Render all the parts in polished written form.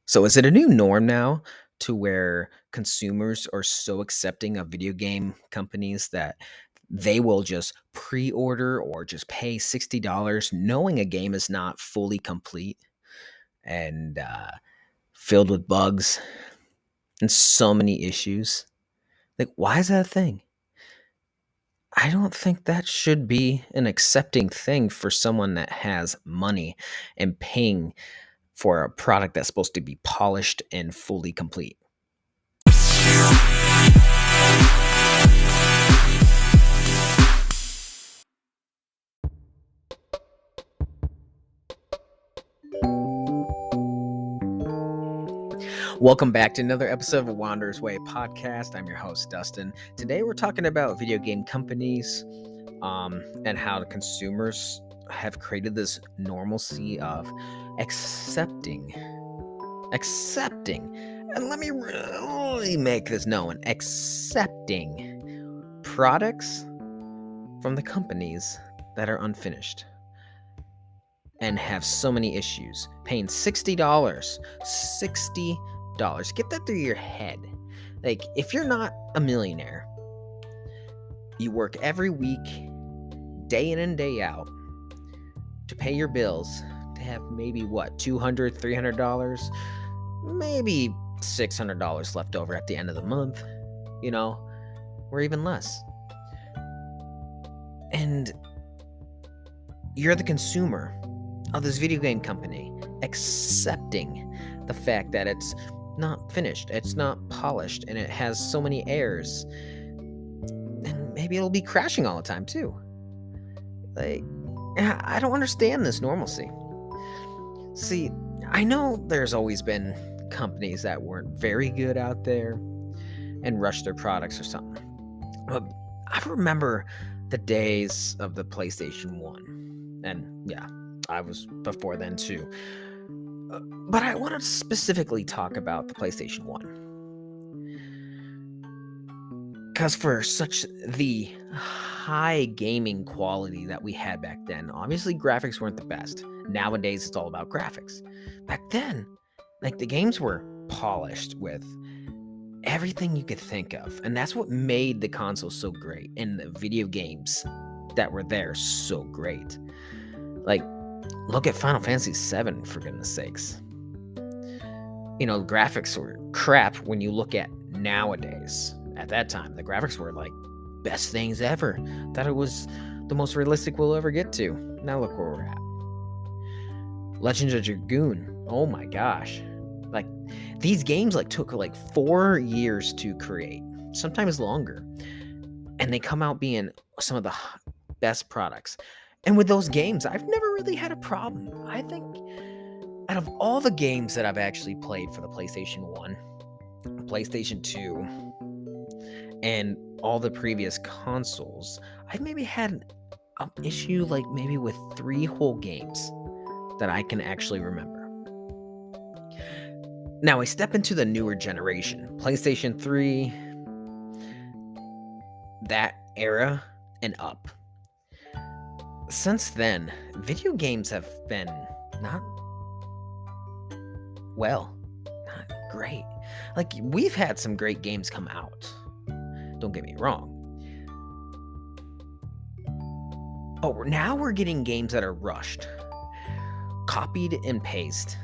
So is it a new norm now to where consumers are so accepting of video game companies that they will just pre-order or just pay $60 knowing a game is not fully complete and filled with bugs and so many issues? Like, why is that a thing? I don't think that should be an accepting thing for someone that has money and paying for a product that's supposed to be polished and fully complete. Welcome back to another episode of Wanderer's Way podcast. I'm your host, Dustin. Today we're talking about video game companies and how the consumers have created this normalcy of accepting, and let me really make this known, accepting products from the companies that are unfinished and have so many issues. Paying $60. Get that through your head. Like, if you're not a millionaire, you work every week, day in and day out, to pay your bills, to have maybe $200, $300, maybe $600 left over at the end of the month, or even less. And you're the consumer of this video game company, accepting the fact that it's not finished, it's not polished, and it has so many errors. And maybe it'll be crashing all the time too. Like, I don't understand this normalcy. See, I know there's always been companies that weren't very good out there and rushed their products or something. But I remember the days of the PlayStation 1. And yeah, I was before then too. But I want to specifically talk about the PlayStation 1. Because for such the high gaming quality that we had back then, obviously graphics weren't the best. Nowadays, it's all about graphics. Back then, the games were polished with everything you could think of. And that's what made the console so great and the video games that were there so great. Look at Final Fantasy VII, for goodness sakes. Graphics were crap when you look at nowadays. At that time, the graphics were best things ever. Thought it was the most realistic we'll ever get to. Now look where we're at. Legend of Dragoon. Oh my gosh. These games took 4 years to create, sometimes longer. And they come out being some of the best products. And with those games, I've never really had a problem. I think out of all the games that I've actually played for the PlayStation 1, PlayStation 2, and all the previous consoles, I've maybe had an issue maybe with 3 whole games that I can actually remember. Now I step into the newer generation, PlayStation 3, that era and up. Since then, video games have been not great. We've had some great games come out. Don't get me wrong. Oh, now we're getting games that are rushed, copied and pasted,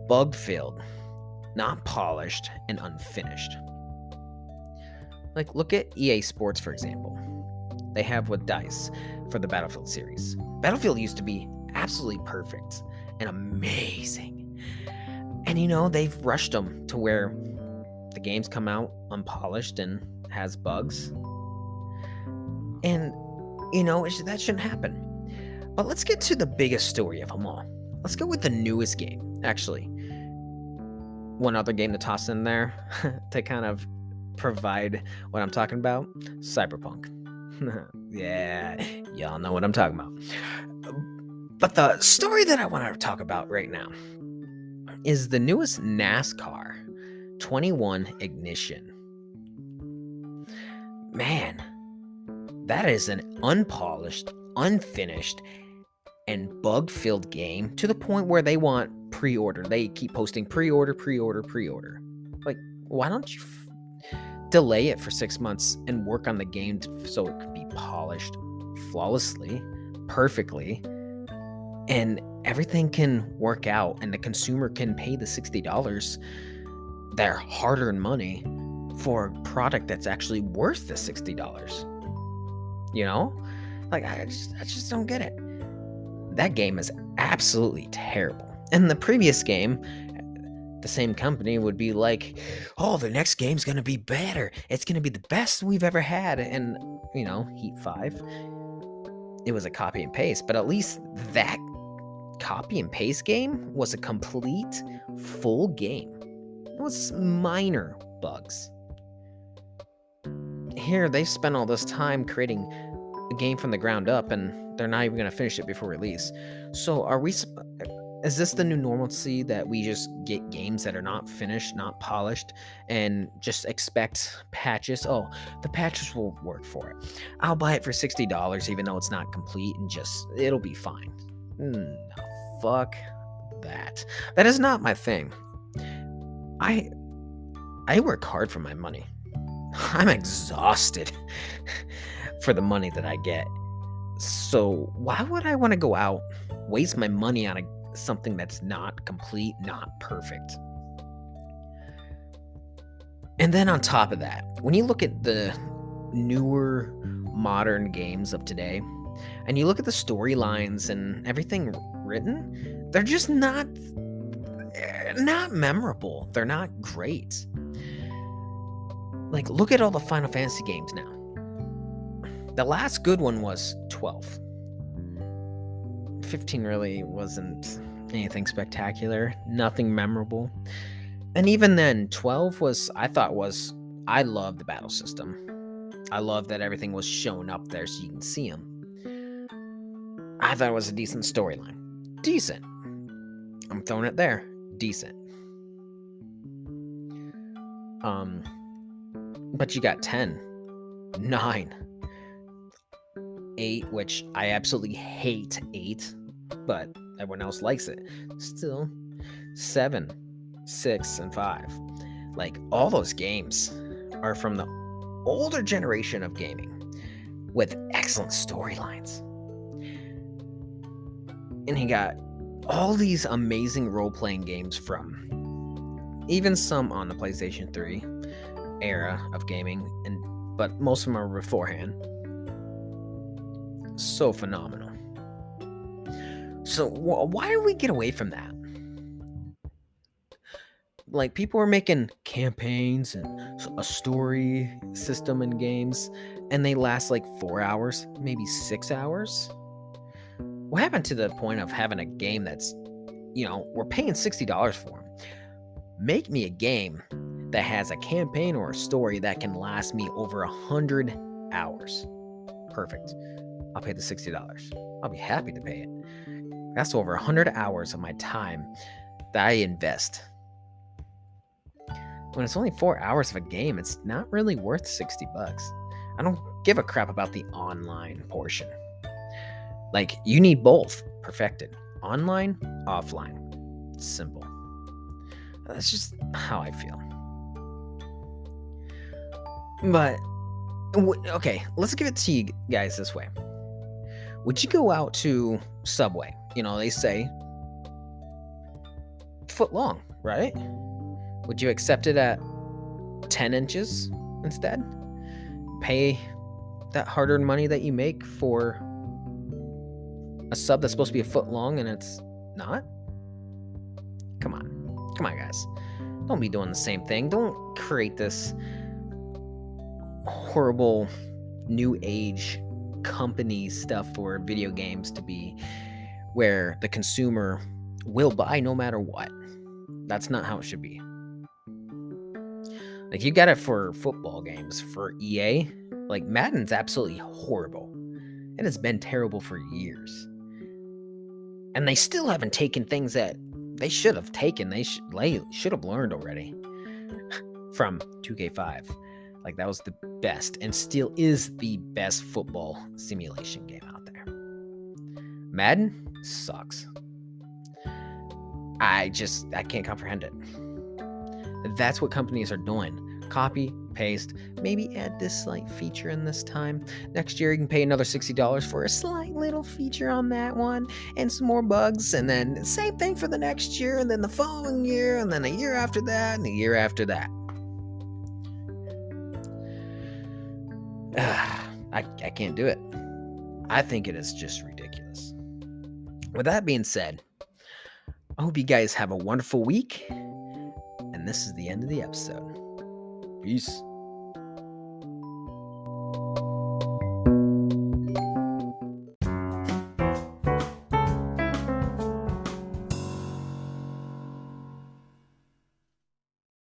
bug-filled, not polished, and unfinished. Look at EA Sports, for example. They have with DICE for the Battlefield series. Battlefield used to be absolutely perfect and amazing. And they've rushed them to where the games come out unpolished and has bugs. And, that shouldn't happen. But let's get to the biggest story of them all. Let's go with the newest game. Actually, one other game to toss in there to kind of provide what I'm talking about. Cyberpunk. Yeah, y'all know what I'm talking about. But the story that I want to talk about right now is the newest NASCAR 21 Ignition. Man, that is an unpolished, unfinished, and bug-filled game to the point where they want pre-order. They keep posting pre-order. Like, why don't you delay it for 6 months and work on the game so it could be polished flawlessly, perfectly, and everything can work out and the consumer can pay the $60, their hard-earned money, for a product that's actually worth the $60. You know? Like, I just don't get it. That game is absolutely terrible. And the previous game, the same company would be like, oh, the next game's gonna be better. It's gonna be the best we've ever had. And, Heat 5, it was a copy and paste, but at least that copy and paste game was a complete, full game. It was minor bugs. Here, they spent all this time creating a game from the ground up, and they're not even gonna finish it before release. So is this the new normalcy, that we just get games that are not finished, not polished, and just expect patches? Oh, the patches will work for it. I'll buy it for $60 even though it's not complete, and it'll be fine. No, fuck that. That is not my thing. I work hard for my money. I'm exhausted for the money that I get. So why would I want to go out, waste my money on something that's not complete, not perfect? And then on top of that, when you look at the newer modern games of today, and you look at the storylines and everything written, they're just not memorable. They're not great. Like, look at all the Final Fantasy games now. The last good one was 12. 15 really wasn't anything spectacular, nothing memorable. And even then, 12 I love the battle system. I love that everything was shown up there so you can see them. I thought it was a decent storyline. Decent. I'm throwing it there. Decent. But you got 10, 9, 8, which I absolutely hate 8, but everyone else likes it. Still, 7, 6, and 5. Like, all those games are from the older generation of gaming with excellent storylines. And he got all these amazing role-playing games from even some on the PlayStation 3 era of gaming, but most of them are beforehand. So phenomenal. So why do we get away from that? Like, people are making campaigns and a story system in games, and they last like 4 hours, maybe 6 hours. What happened to the point of having a game that's, we're paying $60 for them? Make me a game that has a campaign or a story that can last me over 100 hours. Perfect. I'll pay the $60. I'll be happy to pay it. That's over 100 hours of my time that I invest. When it's only 4 hours of a game, it's not really worth $60. I don't give a crap about the online portion. Like, you need both perfected. Online, offline. It's simple. That's just how I feel. But, okay, let's give it to you guys this way. Would you go out to Subway? They say foot long, right? Would you accept it at 10 inches instead? Pay that hard-earned money that you make for a sub that's supposed to be a foot long and it's not? Come on, guys. Don't be doing the same thing. Don't create this horrible new age company stuff for video games to be where the consumer will buy no matter what. That's not how it should be. Like, you got it for football games, for EA. Like, Madden's absolutely horrible. It has been terrible for years. And they still haven't taken things that they should have taken. They should have learned already from 2K5. Like, that was the best and still is the best football simulation game out there. Madden sucks. I can't comprehend it. That's what companies are doing. Copy, paste, maybe add this slight feature in this time. Next year, you can pay another $60 for a slight little feature on that one and some more bugs. And then same thing for the next year, and then the following year, and then a year after that, and a year after that. I can't do it. I think it is just ridiculous. With that being said, I hope you guys have a wonderful week. And this is the end of the episode. Peace.